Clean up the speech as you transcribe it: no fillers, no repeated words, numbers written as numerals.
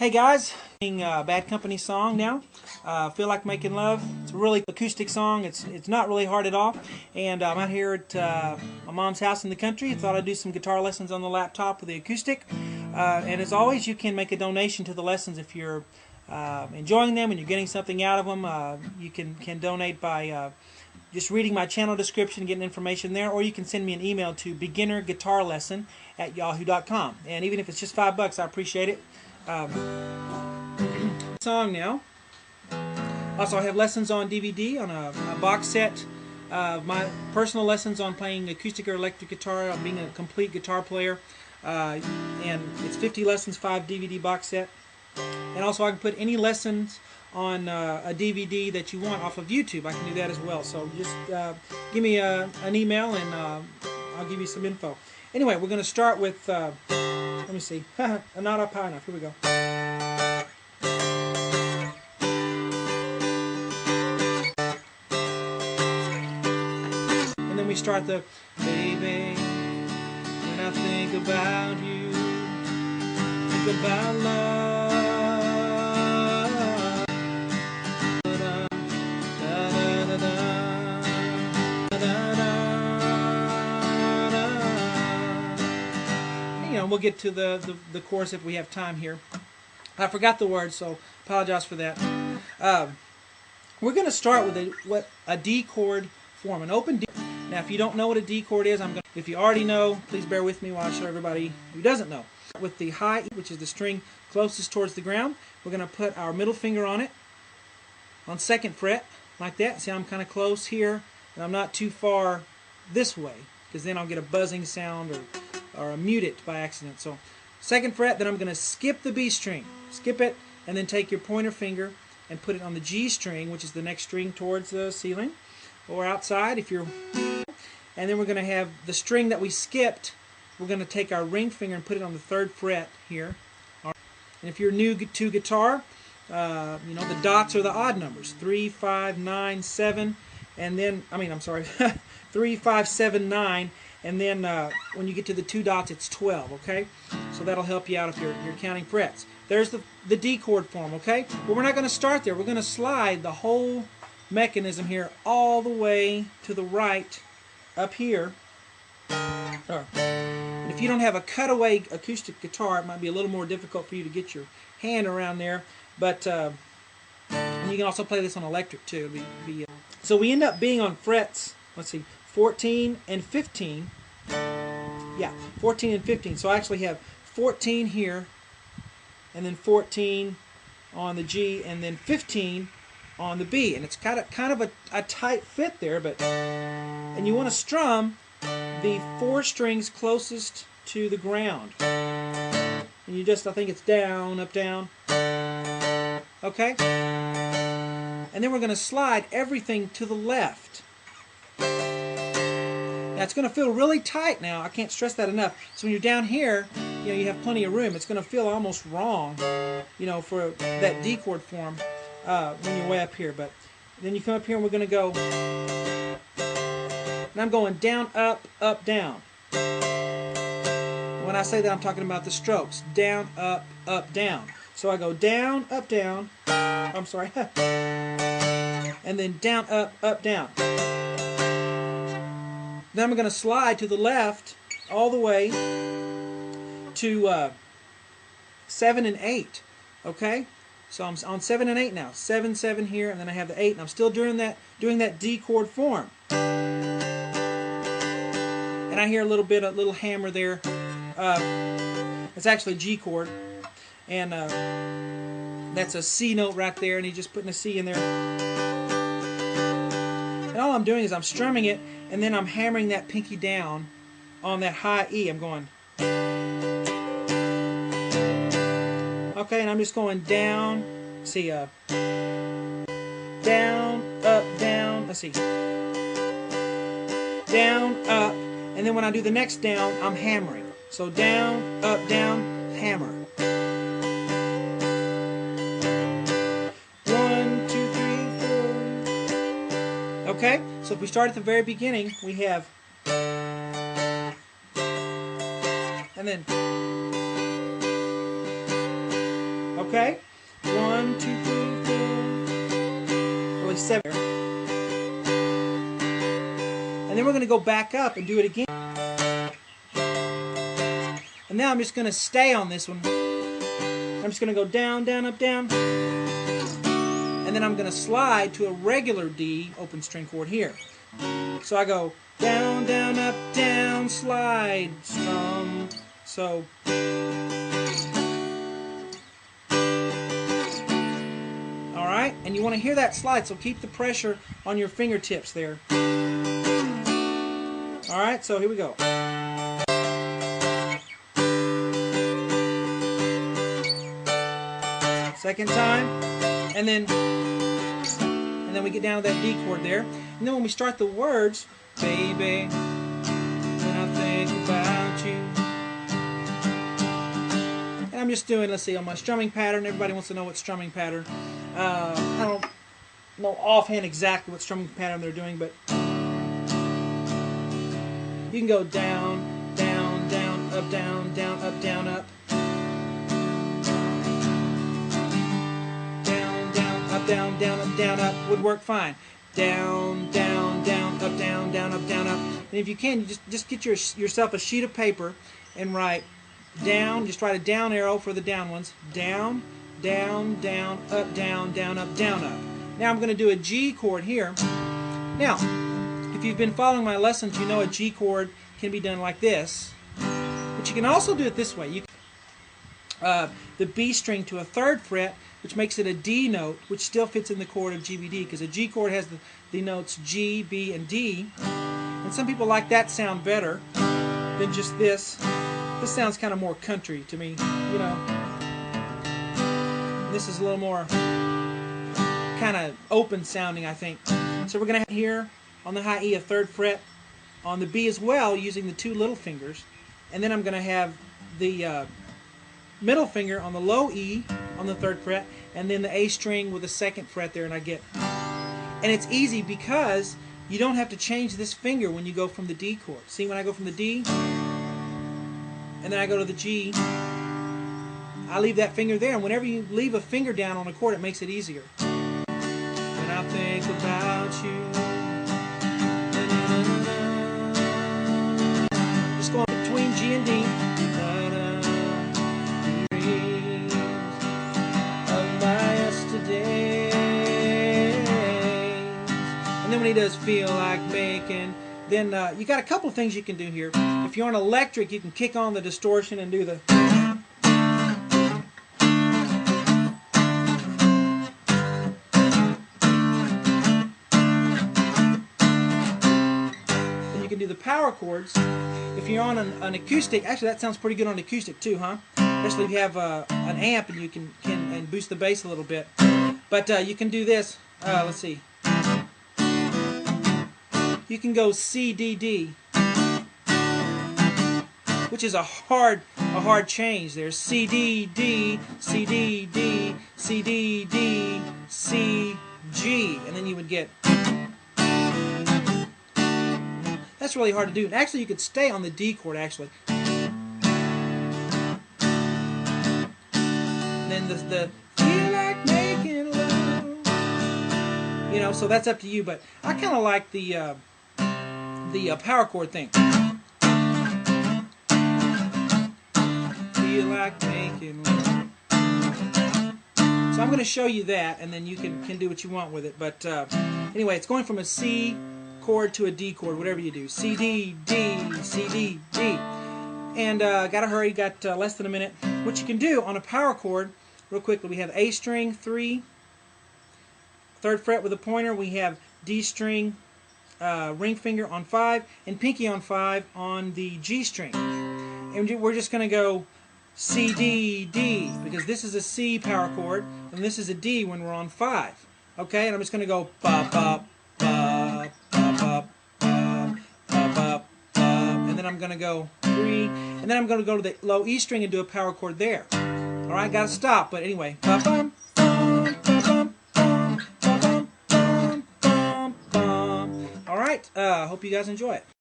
Hey guys, Bad Company song now. Feel Like Making Love. It's a really acoustic song. It's not really hard at all. And I'm out here at my mom's house in the country. Thought I'd do some guitar lessons on the laptop with the acoustic. And as always, you can make a donation to the lessons if you're enjoying them and you're getting something out of them. You can donate by just reading my channel description, getting information there, or you can send me an email to beginnerguitarlesson@yahoo.com. And even if it's just $5, I appreciate it. Song now. Also, I have lessons on DVD on a box set of my personal lessons on playing acoustic or electric guitar, on being a complete guitar player. And it's 50 lessons, 5 DVD box set. And also, I can put any lessons on a DVD that you want off of YouTube. I can do that as well. So just give me an email and I'll give you some info. Anyway, we're going to start with, let me see, not up high enough. Here we go. And then we start the, baby, when I think about you, think about love. We'll get to the chorus if we have time here. I forgot the words, so apologize for that. We're going to start with a D chord form, an open D. Now, if you don't know what a D chord is, if you already know, please bear with me while I show everybody who doesn't know. With the high E, which is the string closest towards the ground, we're going to put our middle finger on it, on 2nd fret, like that. See, I'm kind of close here, and I'm not too far this way, because then I'll get a buzzing sound or mute it by accident. So 2nd fret, then I'm going to skip the B string. Skip it, and then take your pointer finger and put it on the G string, which is the next string towards the ceiling, or outside if you're... And then we're going to have the string that we skipped, we're going to take our ring finger and put it on the 3rd fret here. And if you're new to guitar, you know, the dots are the odd numbers. 3, 5, 9, 7, and then, 3, 5, 7, 9, and then when you get to the 2 dots, it's 12, okay? So that'll help you out if you're counting frets. There's the D chord form, okay? But we're not going to start there. We're going to slide the whole mechanism here all the way to the right up here. And if you don't have a cutaway acoustic guitar, it might be a little more difficult for you to get your hand around there. But and you can also play this on electric too. So we end up being on frets, let's see, 14 and 15. Yeah, 14 and 15. So I actually have 14 here, and then 14 on the G, and then 15 on the B. And it's kind of a tight fit there, and you want to strum the 4 strings closest to the ground. And you just, I think it's down, up, down. Okay? And then we're going to slide everything to the left. Now it's going to feel really tight now. I can't stress that enough. So when you're down here, you know, you have plenty of room. It's going to feel almost wrong, you know, for that D chord form when you're way up here. But then you come up here and we're going to go, and I'm going down, up, down. When I say that, I'm talking about the strokes. Down, up, down. So I go down, up, down. I'm sorry. And then down, up, down. Then I'm going to slide to the left all the way to 7 and 8. Okay? So I'm on 7 and 8 now. 7, 7 here, and then I have the 8, and I'm still doing that D chord form. And I hear a little hammer there. It's actually a G chord, and that's a C note right there, and he's just putting a C in there. And all I'm doing is I'm strumming it, and then I'm hammering that pinky down on that high E. I'm going, okay, and I'm just going down. See, down, up, down. Let's see, down, up, and then when I do the next down, I'm hammering. So down, hammer. 1, 2, 3, 4. Okay, so if we start at the very beginning, we have, and then Okay? 1, 2, 3, 4. Really 7. And then we're going to go back up and do it again. And now I'm just going to stay on this one. I'm just going to go down, down, up, down. And then I'm going to slide to a regular D open string chord here. So I go down, down, up, down, slide, strum. So alright, and you want to hear that slide, so keep the pressure on your fingertips there. Alright, so here we go. Second time, and then we get down to that D chord there. And then when we start the words, baby, when I think about you. And I'm just doing, let's see, on my strumming pattern. Everybody wants to know what strumming pattern. I don't know offhand exactly what strumming pattern they're doing, but you can go down, down, down, up, down, down, up, down, up. Down, down, up, down, down, up, down, up would work fine. Down, down, down, up, down, down, up, down, up. And if you can, you just get yourself a sheet of paper and write down, just write a down arrow for the down ones. Down, down, down, up, down, down, up, down, up. Now I'm going to do a G chord here. Now, if you've been following my lessons, you know a G chord can be done like this. But you can also do it this way. You the B string to a 3rd fret, which makes it a D note, which still fits in the chord of GBD, because a G chord has the notes G, B, and D. And some people like that sound better than just this. This sounds kind of more country to me, you know. This is a little more kind of open sounding, I think. So we're going to have here on the high E a 3rd fret, on the B as well, using the 2 little fingers. And then I'm going to have the middle finger on the low E on the 3rd fret, and then the A string with the 2nd fret there, and I get. And it's easy because you don't have to change this finger when you go from the D chord. See, when I go from the D, and then I go to the G, I leave that finger there, and whenever you leave a finger down on a chord, it makes it easier. When I think about you, just going between G and D. And then when he does feel like making, then you got a couple things you can do here. If you're on electric, you can kick on the distortion and do the. And you can do the power chords. If you're on an acoustic, actually that sounds pretty good on acoustic too, huh? Especially if you have an amp and you can and boost the bass a little bit. But you can do this. Let's see. You can go C, D, D, which is a hard change. There's C, D, D, C, D, D, C, D, D, C, G, and then you would get. That's really hard to do. And actually, you could stay on the D chord, actually. And then the feel like making love. You know, so that's up to you. But I kind of like the power chord thing. Feel like making love. So I'm going to show you that, and then you can do what you want with it. But anyway, it's going from a C chord to a D chord, whatever you do. C, D, D, C, D, D. And gotta hurry, got less than a minute. What you can do on a power chord, real quickly, we have A string 3, 3rd fret with a pointer. We have D string, ring finger on 5, and pinky on 5 on the G string. And we're just going to go C, D, D, because this is a C power chord, and this is a D when we're on 5. Okay, and I'm just going to go ba, ba, ba, ba, ba, ba, ba, ba, and then I'm going to go 3, and then I'm going to go to the low E string and do a power chord there. Alright, got to stop, but anyway. Ba, bum, bum, ba, bum. Alright, hope you guys enjoy it.